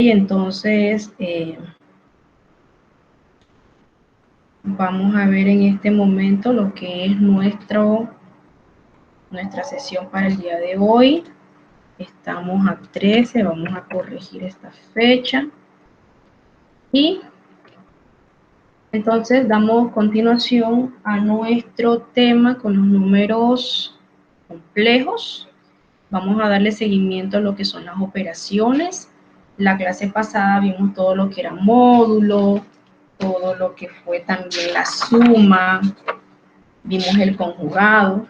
entonces vamos a ver en este momento lo que es nuestra sesión para el día de hoy. Estamos a 13, vamos a corregir esta fecha. Y entonces damos continuación a nuestro tema con los números complejos. Vamos a darle seguimiento a lo que son las operaciones. La clase pasada vimos todo lo que era módulo, todo lo que fue también la suma, vimos el conjugado.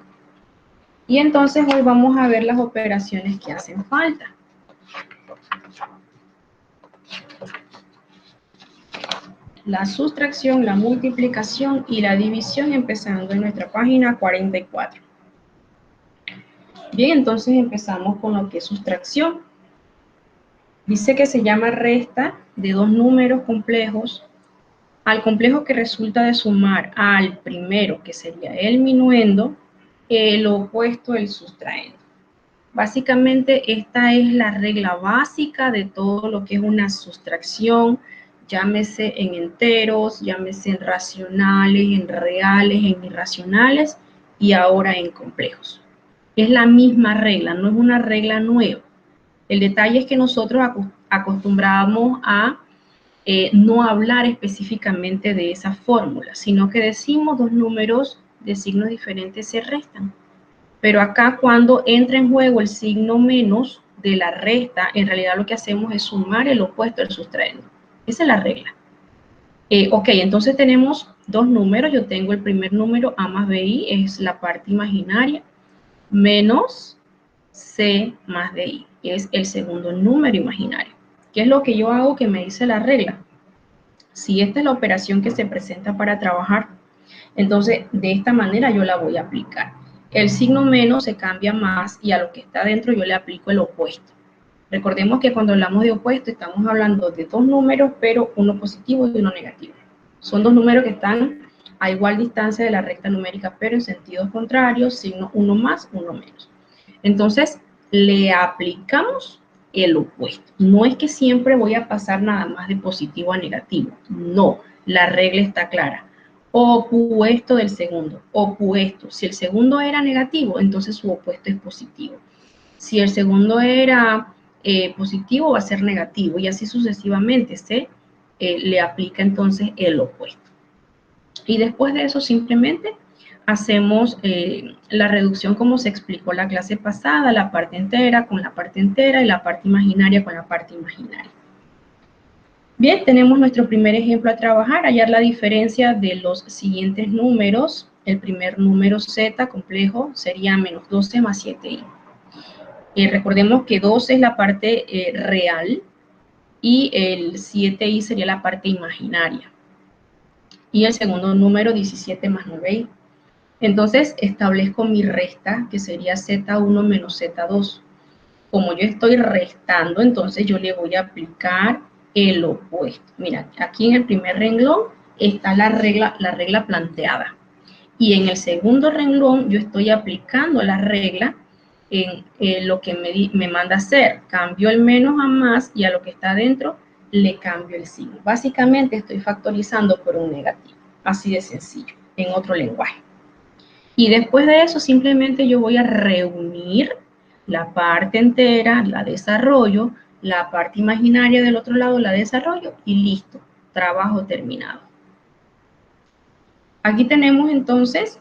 Y entonces hoy vamos a ver las operaciones que hacen falta. La sustracción, la multiplicación y la división, empezando en nuestra página 44. Bien, entonces empezamos con lo que es sustracción. Dice que se llama resta de dos números complejos al complejo que resulta de sumar al primero, que sería el minuendo, el opuesto, el sustraendo. Básicamente esta es la regla básica de todo lo que es una sustracción, llámese en enteros, llámese en racionales, en reales, en irracionales y ahora en complejos. Es la misma regla, no es una regla nueva. El detalle es que nosotros acostumbramos a no hablar específicamente de esa fórmula, sino que decimos dos números de signos diferentes se restan. Pero acá cuando entra en juego el signo menos de la resta, en realidad lo que hacemos es sumar el opuesto al sustraendo. Esa es la regla. Ok, entonces tenemos dos números. Yo tengo el primer número, A más BI, es la parte imaginaria, menos C más DI, es el segundo número imaginario. ¿Qué es lo que yo hago que me dice la regla? Si esta es la operación que se presenta para trabajar, entonces de esta manera yo la voy a aplicar. El signo menos se cambia más y a lo que está dentro yo le aplico el opuesto. Recordemos que cuando hablamos de opuesto estamos hablando de dos números, pero uno positivo y uno negativo. Son dos números que están a igual distancia de la recta numérica, pero en sentidos contrarios, signo uno más, uno menos. Entonces, le aplicamos el opuesto. No es que siempre voy a pasar nada más de positivo a negativo. No, la regla está clara. Opuesto del segundo, opuesto. Si el segundo era negativo, entonces su opuesto es positivo. Si el segundo era positivo, va a ser negativo y así sucesivamente se le aplica entonces el opuesto. Y después de eso simplemente hacemos la reducción como se explicó la clase pasada, la parte entera con la parte entera y la parte imaginaria con la parte imaginaria. Bien, tenemos nuestro primer ejemplo a trabajar, hallar la diferencia de los siguientes números. El primer número z complejo sería menos 12 más 7i. Recordemos que 12 es la parte real y el 7i sería la parte imaginaria. Y el segundo número 17 más 9i. Entonces establezco mi resta, que sería z1 menos z2. Como yo estoy restando, entonces yo le voy a aplicar el opuesto. Mira, aquí en el primer renglón está la regla planteada. Y en el segundo renglón yo estoy aplicando la regla en lo que me manda hacer. Cambio el menos a más y a lo que está adentro le cambio el signo. Básicamente estoy factorizando por un negativo. Así de sencillo, en otro lenguaje. Y después de eso simplemente yo voy a reunir la parte entera, la desarrollo, la parte imaginaria del otro lado la desarrollo y listo, trabajo terminado. Aquí tenemos entonces,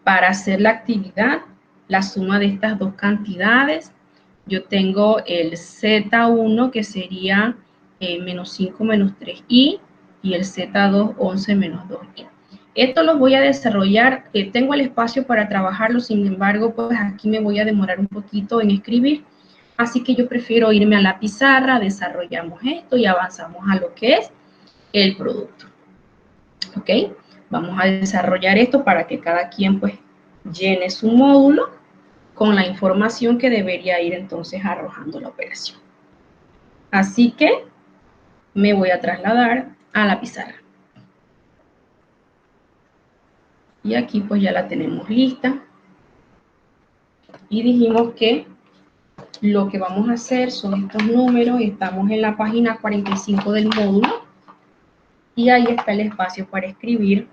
para hacer la actividad, la suma de estas dos cantidades. Yo tengo el Z1 que sería menos 5 menos 3i y el Z2 11 menos 2i. Esto lo voy a desarrollar, tengo el espacio para trabajarlo, sin embargo, pues aquí me voy a demorar un poquito en escribir, así que yo prefiero irme a la pizarra, desarrollamos esto y avanzamos a lo que es el producto. ¿Ok? Vamos a desarrollar esto para que cada quien pues llene su módulo con la información que debería ir entonces arrojando la operación. Así que me voy a trasladar a la pizarra. Y aquí pues ya la tenemos lista. Y dijimos que lo que vamos a hacer son estos números. Estamos en la página 45 del módulo y ahí está el espacio para escribir.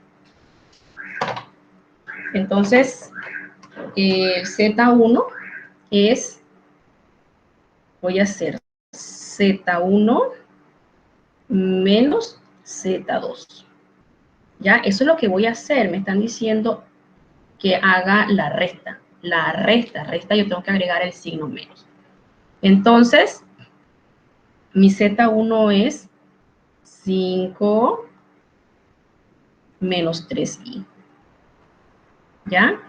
Entonces, el Z1 es, voy a hacer Z1 menos Z2. ¿Ya? Eso es lo que voy a hacer. Me están diciendo que haga la resta. La resta, yo tengo que agregar el signo menos. Entonces, mi Z1 es 5 menos 3i. ¿Ya?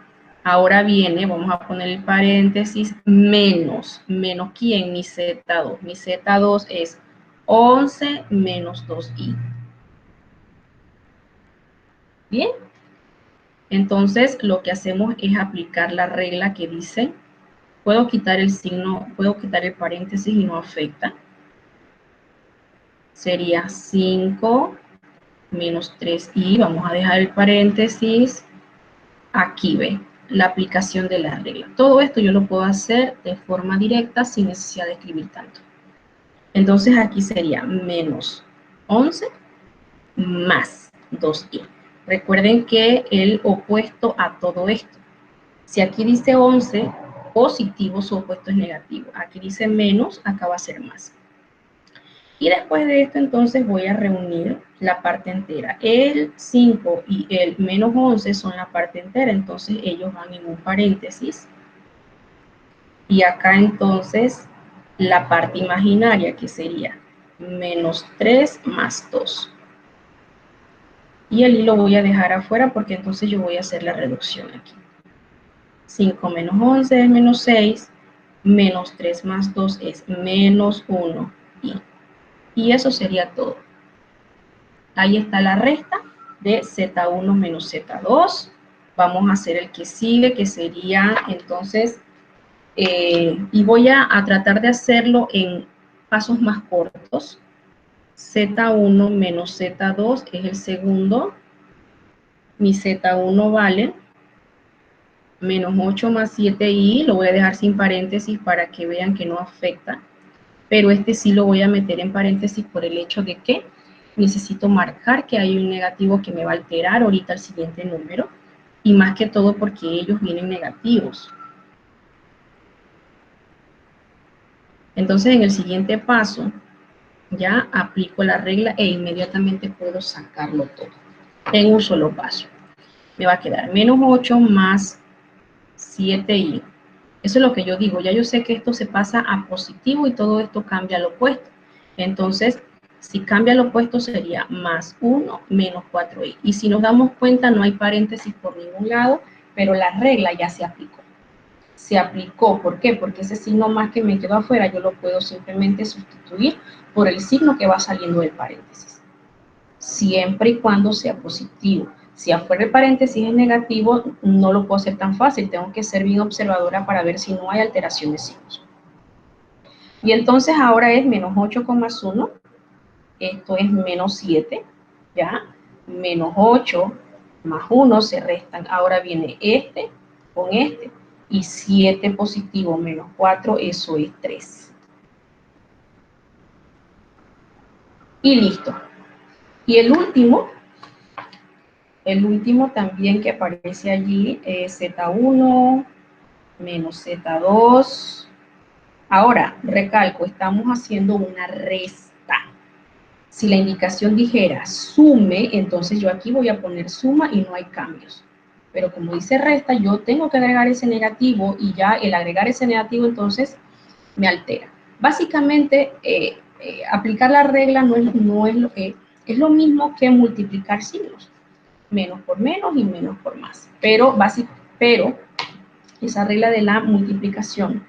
Ahora viene, vamos a poner el paréntesis, menos. ¿Menos quién? Mi Z2. Mi Z2 es 11 menos 2i. ¿Bien? Entonces, lo que hacemos es aplicar la regla que dice, puedo quitar el signo, puedo quitar el paréntesis y no afecta. Sería 5 menos 3i, vamos a dejar el paréntesis, aquí ve, la aplicación de la regla. Todo esto yo lo puedo hacer de forma directa sin necesidad de escribir tanto. Entonces aquí sería menos 11 más 2i. Recuerden que el opuesto a todo esto, si aquí dice 11, positivo, su opuesto es negativo. Aquí dice menos, acá va a ser más. Y después de esto, entonces, voy a reunir la parte entera. El 5 y el menos 11 son la parte entera, entonces ellos van en un paréntesis. Y acá, entonces, la parte imaginaria, que sería menos 3 más 2. Y el i lo voy a dejar afuera porque entonces yo voy a hacer la reducción aquí. 5 menos 11 es menos 6, menos 3 más 2 es menos 1 y eso sería todo. Ahí está la resta de Z1 menos Z2. Vamos a hacer el que sigue, que sería entonces, y voy a tratar de hacerlo en pasos más cortos. Z1 menos Z2 es el segundo. Mi Z1 vale menos 8 más 7i, lo voy a dejar sin paréntesis para que vean que no afecta, pero este sí lo voy a meter en paréntesis por el hecho de que necesito marcar que hay un negativo que me va a alterar ahorita el siguiente número, y más que todo porque ellos vienen negativos. Entonces en el siguiente paso ya aplico la regla e inmediatamente puedo sacarlo todo en un solo paso. Me va a quedar menos 8 más 7i. Eso es lo que yo digo, ya yo sé que esto se pasa a positivo y todo esto cambia al opuesto. Entonces, si cambia al opuesto sería más 1 menos 4i. Y si nos damos cuenta, no hay paréntesis por ningún lado, pero la regla ya se aplicó. Se aplicó, ¿por qué? Porque ese signo más que me quedó afuera, yo lo puedo simplemente sustituir por el signo que va saliendo del paréntesis. Siempre y cuando sea positivo. Si afuera el paréntesis es negativo, no lo puedo hacer tan fácil. Tengo que ser bien observadora para ver si no hay alteración de signos. Y entonces ahora es menos 8,1. Esto es menos 7. ¿Ya? Menos 8 más 1 se restan. Ahora viene este con este. Y 7 positivo menos 4, eso es 3. Y listo. Y el último también que aparece allí es Z1 menos Z2. Ahora, recalco, estamos haciendo una resta. Si la indicación dijera sume, entonces yo aquí voy a poner suma y no hay cambios. Pero como dice resta, yo tengo que agregar ese negativo y ya el agregar ese negativo entonces me altera. Básicamente, aplicar la regla no es lo mismo que multiplicar signos. Menos por menos y menos por más. Pero esa regla de la multiplicación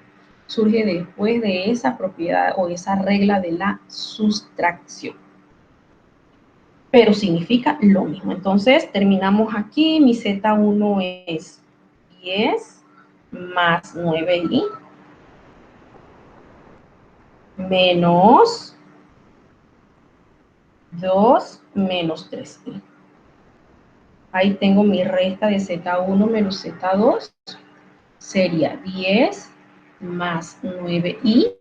surge después de esa propiedad o esa regla de la sustracción. Pero significa lo mismo. Entonces, terminamos aquí. Mi Z1 es 10 más 9i menos 2 menos 3i. Ahí tengo mi resta de Z1 menos Z2. Sería 10 más 9i,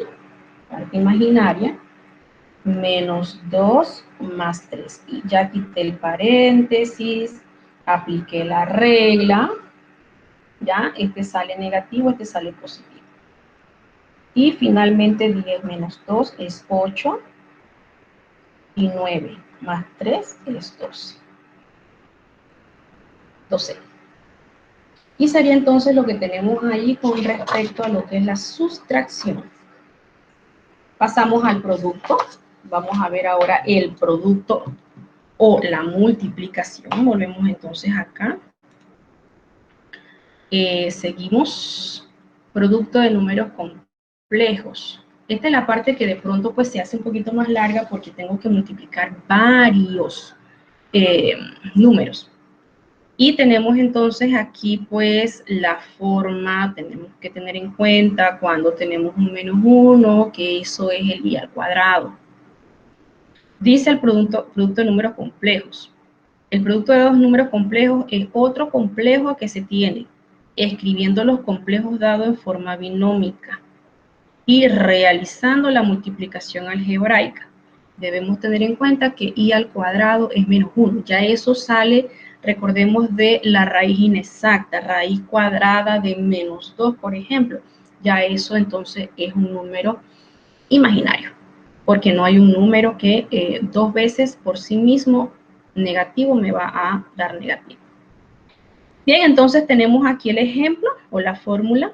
parte imaginaria, menos 2 más 3i. Ya quité el paréntesis, apliqué la regla, ya, este sale negativo, este sale positivo. Y finalmente 10 menos 2 es 8 y 9 más 3 es 12. Y sería entonces lo que tenemos ahí con respecto a lo que es la sustracción. Pasamos al producto. Vamos a ver ahora el producto o la multiplicación. Volvemos entonces acá. Seguimos. Producto de números complejos. Esta es la parte que de pronto pues se hace un poquito más larga porque tengo que multiplicar varios números. Y tenemos entonces aquí pues la forma, tenemos que tener en cuenta cuando tenemos un menos 1, que eso es el i al cuadrado. Dice el producto de números complejos. El producto de dos números complejos es otro complejo que se tiene, escribiendo los complejos dados en forma binómica y realizando la multiplicación algebraica. Debemos tener en cuenta que i al cuadrado es menos 1. Ya eso sale, recordemos, de la raíz inexacta, raíz cuadrada de menos 2, por ejemplo. Ya eso entonces es un número imaginario, porque no hay un número que dos veces por sí mismo negativo me va a dar negativo. Bien, entonces tenemos aquí el ejemplo o la fórmula.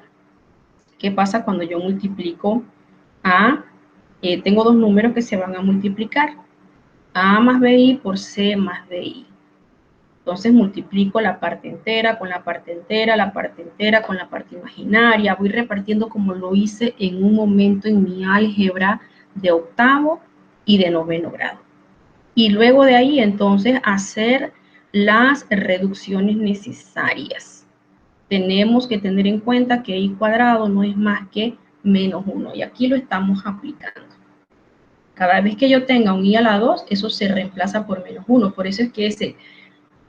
¿Qué pasa cuando yo multiplico a, tengo dos números que se van a multiplicar, a más bi por c más di. Entonces multiplico la parte entera con la parte entera, la parte entera con la parte imaginaria, voy repartiendo como lo hice en un momento en mi álgebra de octavo y de noveno grado. Y luego de ahí entonces hacer las reducciones necesarias. Tenemos que tener en cuenta que i cuadrado no es más que menos 1 y aquí lo estamos aplicando. Cada vez que yo tenga un i a la 2, eso se reemplaza por menos 1. Por eso es que ese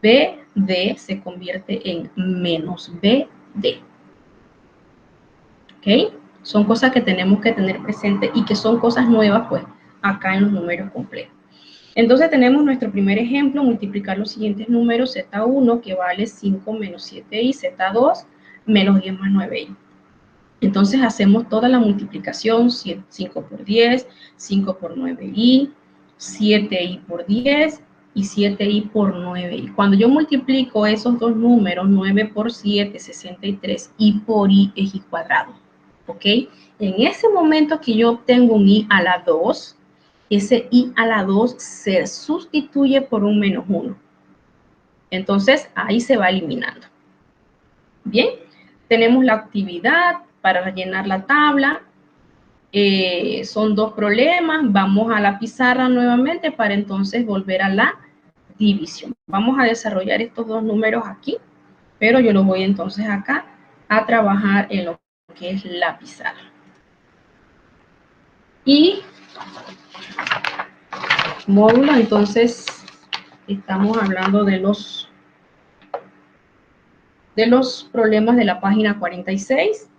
BD se convierte en menos BD. ¿Ok? Son cosas que tenemos que tener presente y que son cosas nuevas, pues, acá en los números complejos. Entonces tenemos nuestro primer ejemplo, multiplicar los siguientes números, Z1, que vale 5 menos 7i, Z2, menos 10 más 9i. Entonces hacemos toda la multiplicación, 5 por 10, 5 por 9i, 7i por 10 y 7i por 9i. Cuando yo multiplico esos dos números, 9 por 7, 63, i por i es i cuadrado, ¿ok? En ese momento que yo obtengo un i a la 2, ese i a la 2 se sustituye por un menos 1. Entonces ahí se va eliminando. Bien, tenemos la actividad para rellenar la tabla. Son dos problemas. Vamos a la pizarra nuevamente para entonces volver a la división. Vamos a desarrollar estos dos números aquí, pero yo los voy entonces acá a trabajar en lo que es la pizarra. Y módulo, entonces estamos hablando de los problemas de la página 46,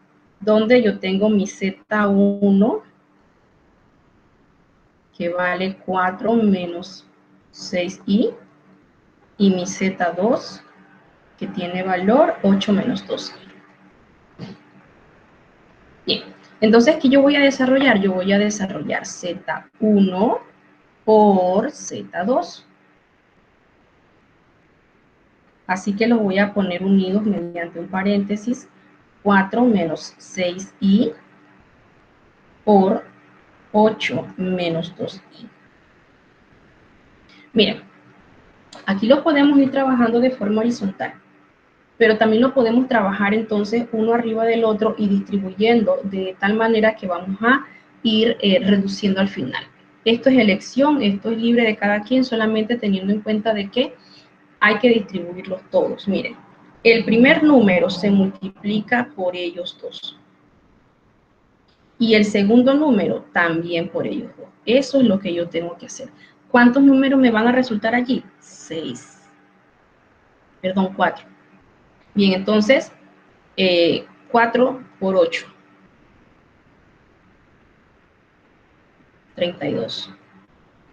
donde yo tengo mi Z1, que vale 4 menos 6i, y mi Z2, que tiene valor 8 menos 12. Bien, entonces, ¿qué yo voy a desarrollar? Yo voy a desarrollar Z1 por Z2. Así que los voy a poner unidos mediante un paréntesis. 4 menos 6i por 8 menos 2i. Miren, aquí lo podemos ir trabajando de forma horizontal, pero también lo podemos trabajar entonces uno arriba del otro y distribuyendo de tal manera que vamos a ir reduciendo al final. Esto es elección, esto es libre de cada quien, solamente teniendo en cuenta de que hay que distribuirlos todos. Miren, el primer número se multiplica por ellos dos. Y el segundo número también por ellos dos. Eso es lo que yo tengo que hacer. ¿Cuántos números me van a resultar allí? 6. Perdón, 4. Bien, entonces, 4 por 8. 32.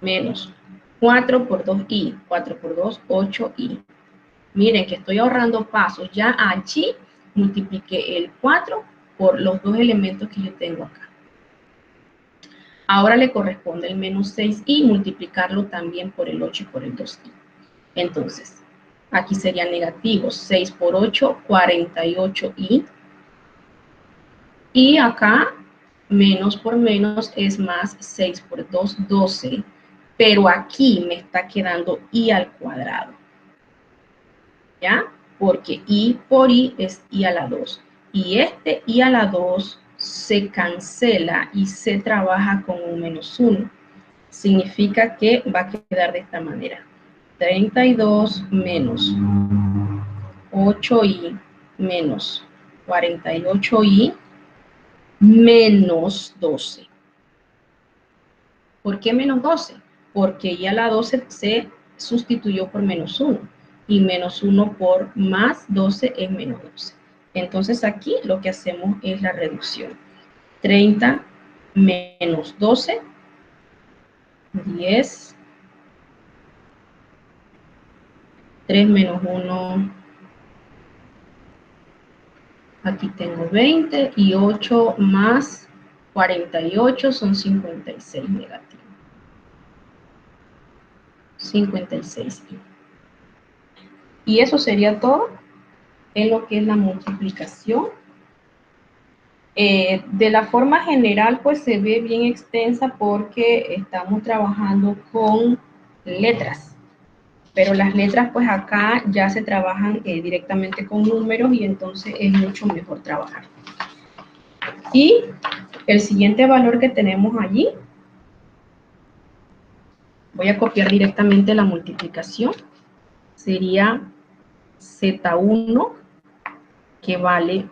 Menos 4 por 2i. 4 por 2, 8i. Miren que estoy ahorrando pasos. Ya allí multipliqué el 4 por los dos elementos que yo tengo acá. Ahora le corresponde el menos 6i multiplicarlo también por el 8 y por el 2i. Entonces, aquí sería negativo. 6 por 8, 48i. Y acá, menos por menos es más 6 por 2, 12. Pero aquí me está quedando i al cuadrado. ¿Ya? Porque i por i es i a la 2. Y este i a la 2 se cancela y se trabaja con un menos 1. Significa que va a quedar de esta manera. 32 menos 8i menos 48i menos 12. ¿Por qué menos 12? Porque ya la 12 se sustituyó por menos 1 y menos 1 por más 12 es menos 12. Entonces aquí lo que hacemos es la reducción. 30 menos 12, 10, 3 menos 1, aquí tengo 20 y 8 más 48 son 56 negativo. 56. Y eso sería todo en lo que es la multiplicación. De la forma general, pues se ve bien extensa porque estamos trabajando con letras. Pero las letras, pues acá ya se trabajan directamente con números y entonces es mucho mejor trabajar. Y el siguiente valor que tenemos allí, voy a copiar directamente la multiplicación, sería Z1, que vale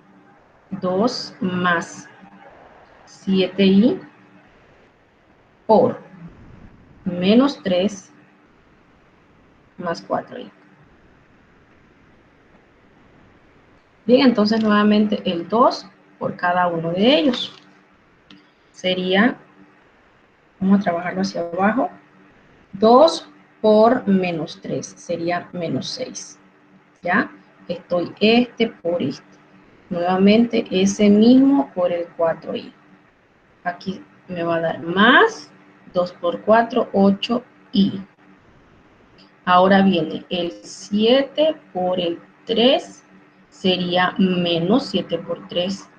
2 más 7i por menos 3 más 4i. Bien, entonces nuevamente el 2 por cada uno de ellos. Sería, vamos a trabajarlo hacia abajo, 2 por menos 3, sería menos 6. ¿Ya? Estoy este por este. Nuevamente ese mismo por el 4i. Aquí me va a dar más 2 por 4, 8i. Ahora viene el 7 por el 3, sería menos 7 por 3,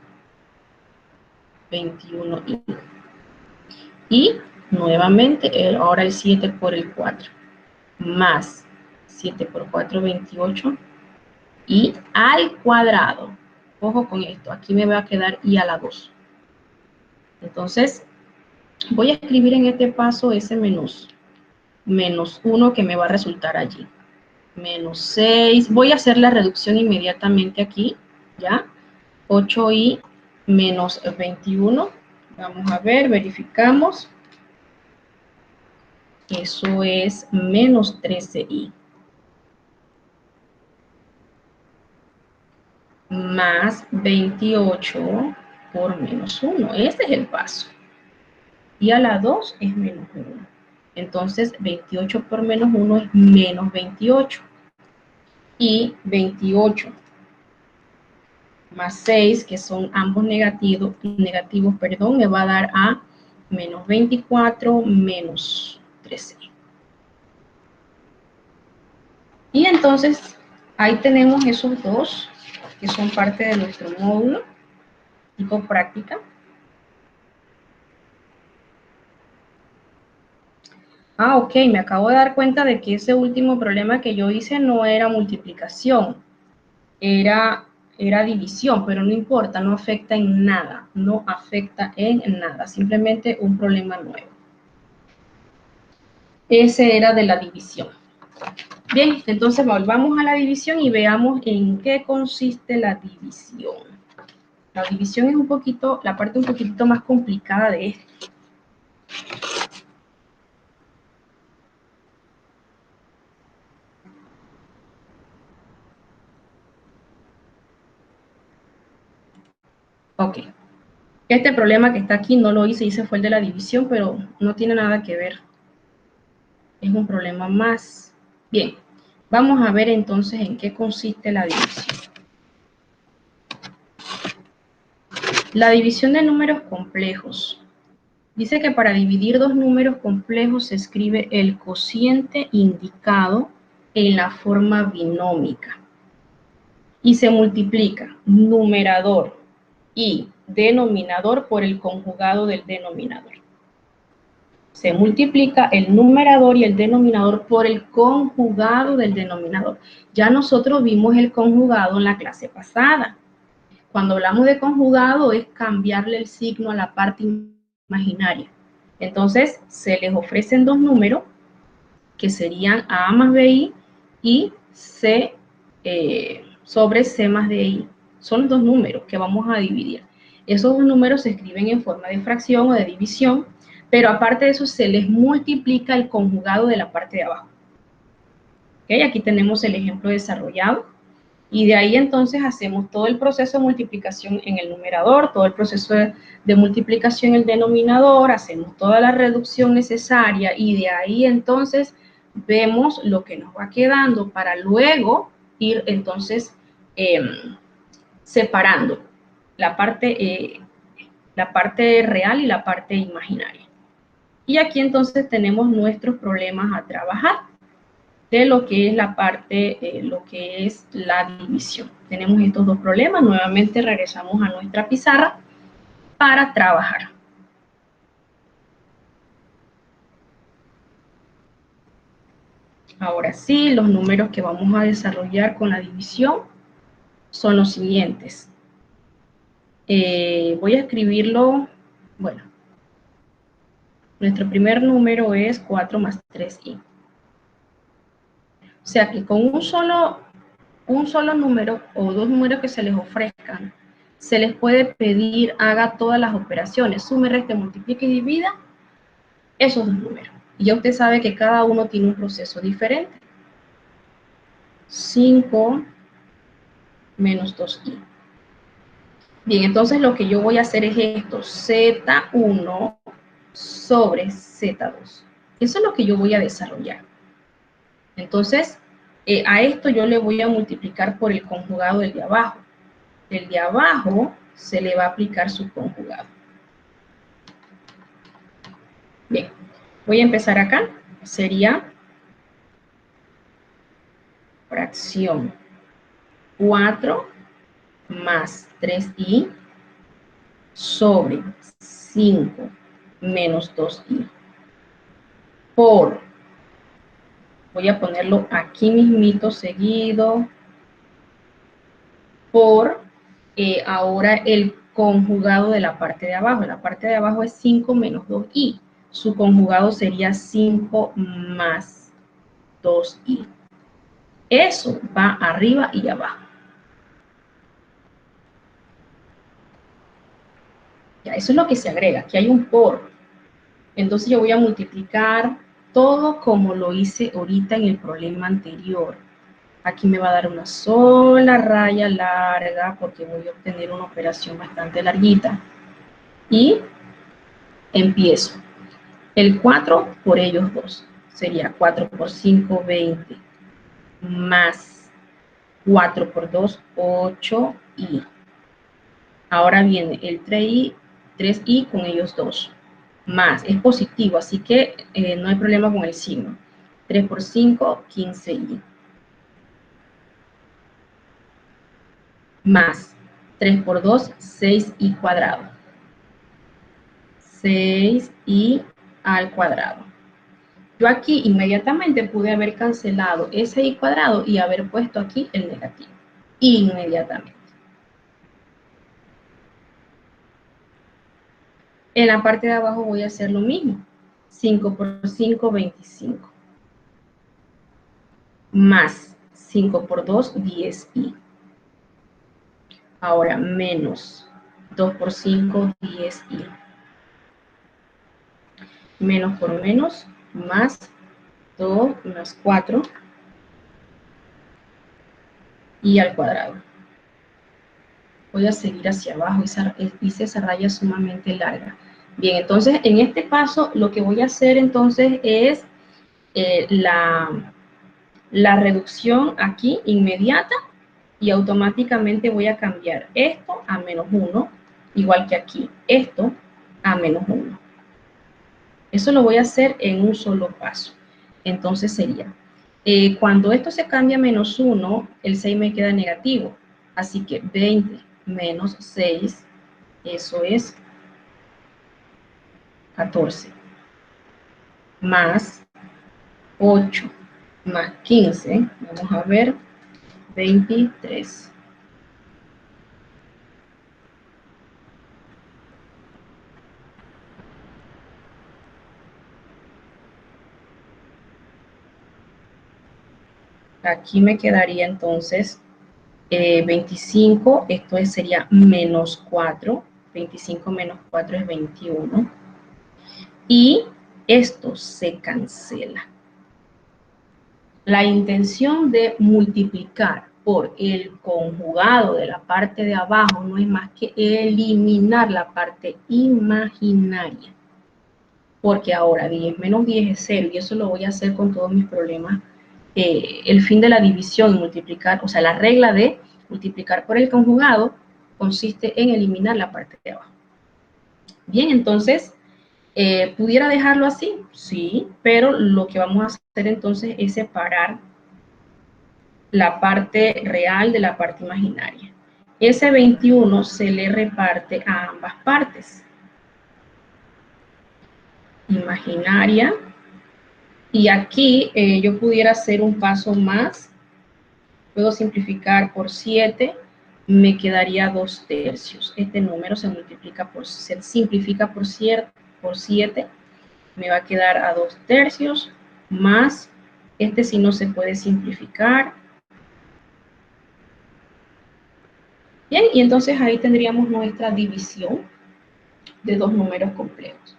21i. Y nuevamente, ahora el 7 por el 4, más 7 por 4, 28, y al cuadrado. Ojo con esto, aquí me va a quedar i a la 2. Entonces, voy a escribir en este paso ese menos 1 que me va a resultar allí. Menos 6, voy a hacer la reducción inmediatamente aquí, ¿ya? 8i menos 21, vamos a ver, verificamos. Eso es menos 13i. Más 28 por menos 1. Ese es el paso. Y a la 2 es menos 1. Entonces, 28 por menos 1 es menos 28. Y 28 más 6, que son ambos negativos, me va a dar a menos 24 menos 13. Y entonces, ahí tenemos esos dos que son parte de nuestro módulo tipo práctica. Ah, ok, me acabo de dar cuenta de que ese último problema que yo hice no era multiplicación, era división, pero no importa, no afecta en nada, no afecta en nada, simplemente un problema nuevo. Ese era de la división. Bien, entonces volvamos a la división y veamos en qué consiste la división. La división es la parte un poquito más complicada de esto. Ok. Este problema que está aquí no lo hice fue el de la división, pero no tiene nada que ver. Es un problema más. Bien, vamos a ver entonces en qué consiste la división. La división de números complejos. Dice que para dividir dos números complejos se escribe el cociente indicado en la forma binómica y se multiplica numerador y denominador por el conjugado del denominador. Se multiplica el numerador y el denominador por el conjugado del denominador. Ya nosotros vimos el conjugado en la clase pasada. Cuando hablamos de conjugado es cambiarle el signo a la parte imaginaria. Entonces, se les ofrecen dos números que serían A más BI y C sobre C más DI. Son dos números que vamos a dividir. Esos dos números se escriben en forma de fracción o de división, pero aparte de eso se les multiplica el conjugado de la parte de abajo. ¿Okay? Aquí tenemos el ejemplo desarrollado. Y de ahí entonces hacemos todo el proceso de multiplicación en el numerador, todo el proceso de multiplicación en el denominador, hacemos toda la reducción necesaria y de ahí entonces vemos lo que nos va quedando para luego ir entonces separando la parte real y la parte imaginaria. Y aquí entonces tenemos nuestros problemas a trabajar de lo que es la parte, lo que es la división. Tenemos estos dos problemas, nuevamente regresamos a nuestra pizarra para trabajar. Ahora sí, los números que vamos a desarrollar con la división son los siguientes. Voy a escribirlo, bueno, nuestro primer número es 4 más 3i. O sea que con un solo número o dos números que se les ofrezcan, se les puede pedir haga todas las operaciones, sume, reste, multiplique y divida esos dos números. Y ya usted sabe que cada uno tiene un proceso diferente. 5 menos 2i. Bien, entonces lo que yo voy a hacer es esto, z1 sobre z2. Eso es lo que yo voy a desarrollar. Entonces, a esto yo le voy a multiplicar por el conjugado del de abajo. Del de abajo se le va a aplicar su conjugado. Bien, voy a empezar acá. Sería fracción 4 más 3i sobre 5 menos 2i por, voy a ponerlo aquí mismito seguido, por ahora el conjugado de la parte de abajo. La parte de abajo es 5 menos 2i. Su conjugado sería 5 más 2i. Eso va arriba y abajo. Ya, eso es lo que se agrega. Aquí hay un por. Entonces yo voy a multiplicar todo como lo hice ahorita en el problema anterior. Aquí me va a dar una sola raya larga porque voy a obtener una operación bastante larguita. Y empiezo. El 4 por ellos dos. Sería 4 por 5, 20. Más 4 por 2, 8i. Ahora viene el 3i con ellos dos. Más, es positivo, así que no hay problema con el signo. 3 por 5, 15i. Más 3 por 2, 6i cuadrado. 6i al cuadrado. Yo aquí inmediatamente pude haber cancelado ese i cuadrado y haber puesto aquí el negativo. Inmediatamente. En la parte de abajo voy a hacer lo mismo. 5 por 5, 25. Más 5 por 2, 10i. Ahora menos 2 por 5, 10i. Menos por menos, más 2 más 4 i al cuadrado. voy a seguir hacia abajo, hice esa raya sumamente larga. Bien, entonces en este paso lo que voy a hacer entonces es la reducción aquí inmediata y automáticamente voy a cambiar esto a -1, igual que aquí, esto a -1. Eso lo voy a hacer en un solo paso. Entonces sería, cuando esto se cambia a -1, el 6 me queda negativo. Así que 20 menos 6, eso es 14. Más 8 más 15, vamos a ver, 23. Aquí me quedaría entonces 25, esto sería -4, 25 menos 4 es 21, y esto se cancela. La intención de multiplicar por el conjugado de la parte de abajo no es más que eliminar la parte imaginaria, porque ahora 10 menos 10 es 0, y eso lo voy a hacer con todos mis problemas. El fin de la división, multiplicar, o sea, la regla de multiplicar por el conjugado consiste en eliminar la parte de abajo. Bien, entonces, ¿pudiera dejarlo así? Sí, pero lo que vamos a hacer entonces es separar la parte real de la parte imaginaria. Ese 21 se le reparte a ambas partes. Imaginaria. Y aquí yo pudiera hacer un paso más. Puedo simplificar por 7, me quedaría 2/3. Este número se multiplica se simplifica por 7, me va a quedar a 2/3, más, este sí no se puede simplificar. Bien, y entonces ahí tendríamos nuestra división de dos números complejos.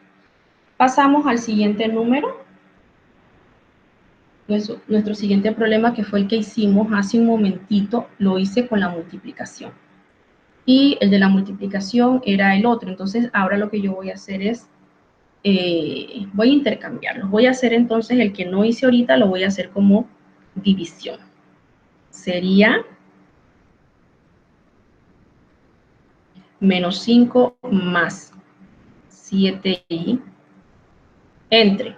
Pasamos al siguiente número. Nuestro siguiente problema, que fue el que hicimos hace un momentito, lo hice con la multiplicación. Y el de la multiplicación era el otro. Entonces, ahora lo que yo voy a hacer es, voy a intercambiarlos. Voy a hacer entonces el que no hice ahorita, lo voy a hacer como división. Sería -5 más 7i entre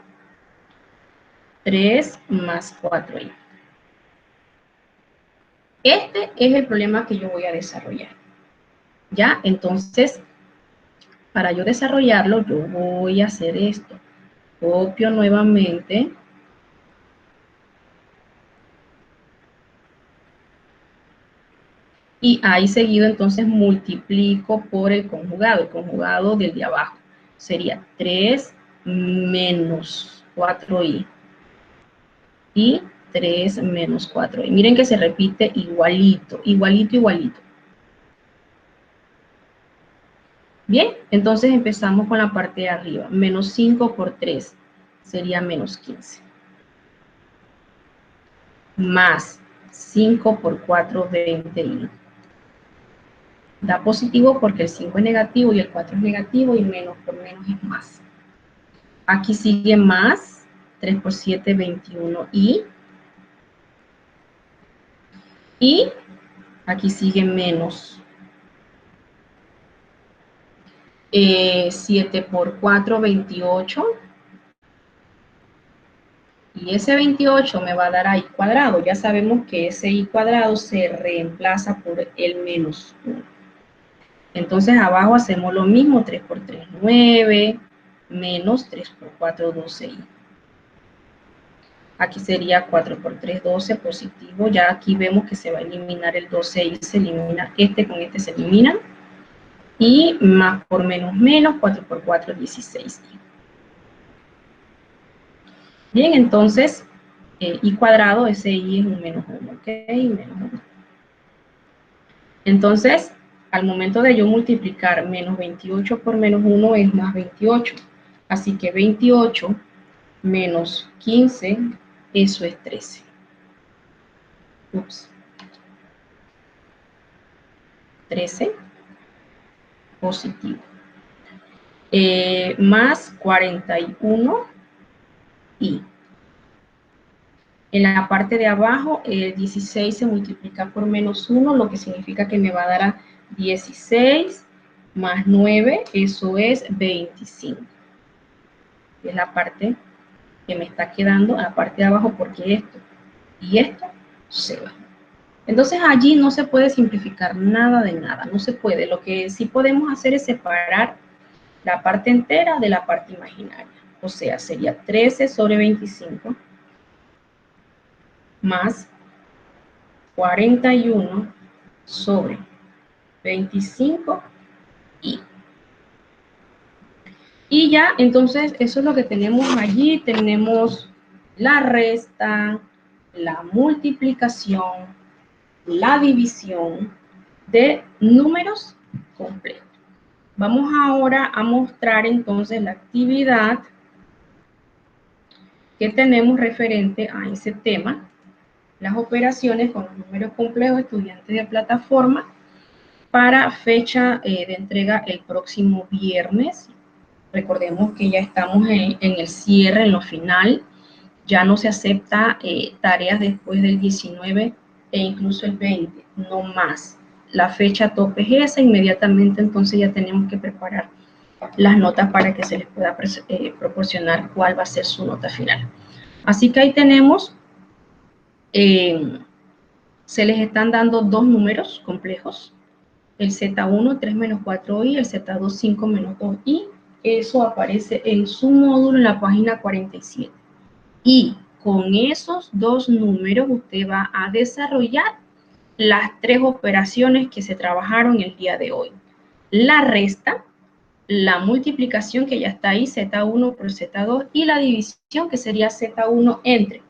3 más 4i. Este es el problema que yo voy a desarrollar. ¿Ya? Entonces, para yo desarrollarlo, yo voy a hacer esto. Copio nuevamente. Y ahí seguido entonces multiplico por el conjugado del de abajo. Sería 3 menos 4i. Y 3 menos 4i. Miren que se repite igualito, igualito, igualito. Bien, entonces empezamos con la parte de arriba. Menos 5 por 3 sería menos 15. Más 5 por 4, 20i. Da positivo porque el 5 es negativo y el 4 es negativo, y menos por menos es más. Aquí sigue más, 3 por 7, 21i. Y aquí sigue menos. 7 por 4, 28. Y ese 28 me va a dar i cuadrado. Ya sabemos que ese i cuadrado se reemplaza por el menos 1. Entonces abajo hacemos lo mismo, 3 por 3, 9, menos 3 por 4, 12i. Aquí sería 4 por 3, 12, positivo. Ya aquí vemos que se va a eliminar el 12i, se elimina este, con este se elimina. Y más por menos menos, 4 por 4, 16i. Bien, entonces, i cuadrado, ese i es un menos 1, ¿ok? Menos 1. Entonces, al momento de yo multiplicar menos 28 por menos 1 es más 28. Así que 28 menos 15, eso es 13. Ups. 13 positivo. Más 41 y en la parte de abajo, 16 se multiplica por menos 1, lo que significa que me va a dar a 16 más 9, eso es 25. Es la parte que me está quedando, la parte de abajo, porque esto y esto se va. Entonces allí no se puede simplificar nada de nada, no se puede. Lo que sí podemos hacer es separar la parte entera de la parte imaginaria. O sea, sería 13 sobre 25 más 41 sobre 25 y ya, entonces eso es lo que tenemos allí. Tenemos la resta, la multiplicación, la división de números complejos. Vamos ahora a mostrar entonces la actividad que tenemos referente a ese tema, las operaciones con los números complejos, estudiantes de plataforma, para fecha de entrega el próximo viernes. Recordemos que ya estamos en el cierre, en lo final, ya no se acepta tareas después del 19 e incluso el 20, no más. La fecha tope es esa, inmediatamente entonces ya tenemos que preparar las notas para que se les pueda proporcionar cuál va a ser su nota final. Así que ahí tenemos, se les están dando dos números complejos, el Z1, 3 menos 4i, el Z2, 5 menos 2i, eso aparece en su módulo en la página 47. Y con esos dos números usted va a desarrollar las tres operaciones que se trabajaron el día de hoy. La resta, la multiplicación que ya está ahí, Z1 por Z2, y la división que sería Z1 entre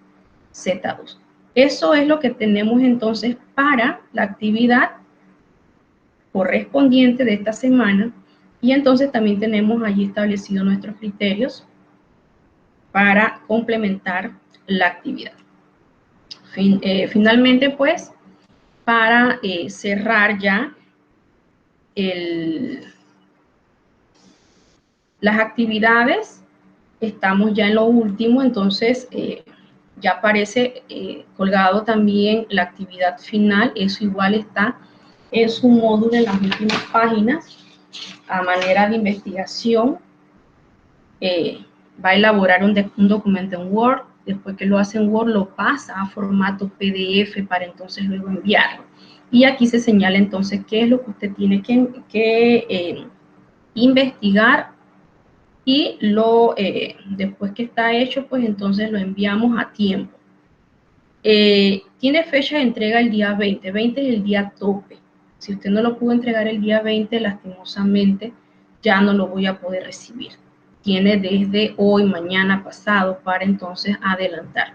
Z2. Eso es lo que tenemos entonces para la actividad correspondiente de esta semana, y entonces también tenemos allí establecidos nuestros criterios para complementar la actividad. Finalmente, pues, para cerrar ya las actividades, estamos ya en lo último, entonces ya aparece colgado también la actividad final, eso igual está en su módulo en las últimas páginas, a manera de investigación. Va a elaborar un documento en Word, después que lo hace en Word lo pasa a formato PDF para entonces luego enviarlo. Y aquí se señala entonces qué es lo que usted tiene que investigar, y después que está hecho, pues entonces lo enviamos a tiempo. Tiene fecha de entrega el día 20, 20 es el día tope. Si usted no lo pudo entregar el día 20, lastimosamente ya no lo voy a poder recibir. Tiene desde hoy, mañana, pasado, para entonces adelantar.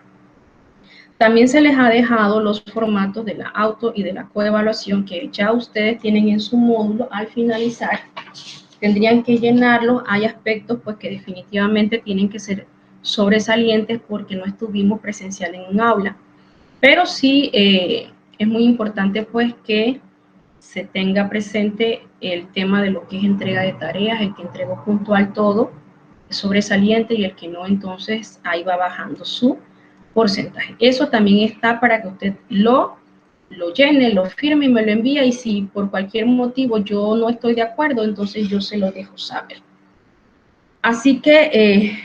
También se les ha dejado los formatos de la auto y de la coevaluación que ya ustedes tienen en su módulo. Al finalizar, tendrían que llenarlos. Hay aspectos pues que definitivamente tienen que ser sobresalientes porque no estuvimos presencial en un aula. Pero sí es muy importante pues que se tenga presente el tema de lo que es entrega de tareas, el que entregó puntual todo es sobresaliente y el que no, entonces ahí va bajando su porcentaje. Eso también está para que usted lo llene, lo firme y me lo envía, y si por cualquier motivo yo no estoy de acuerdo, entonces yo se lo dejo saber. Así que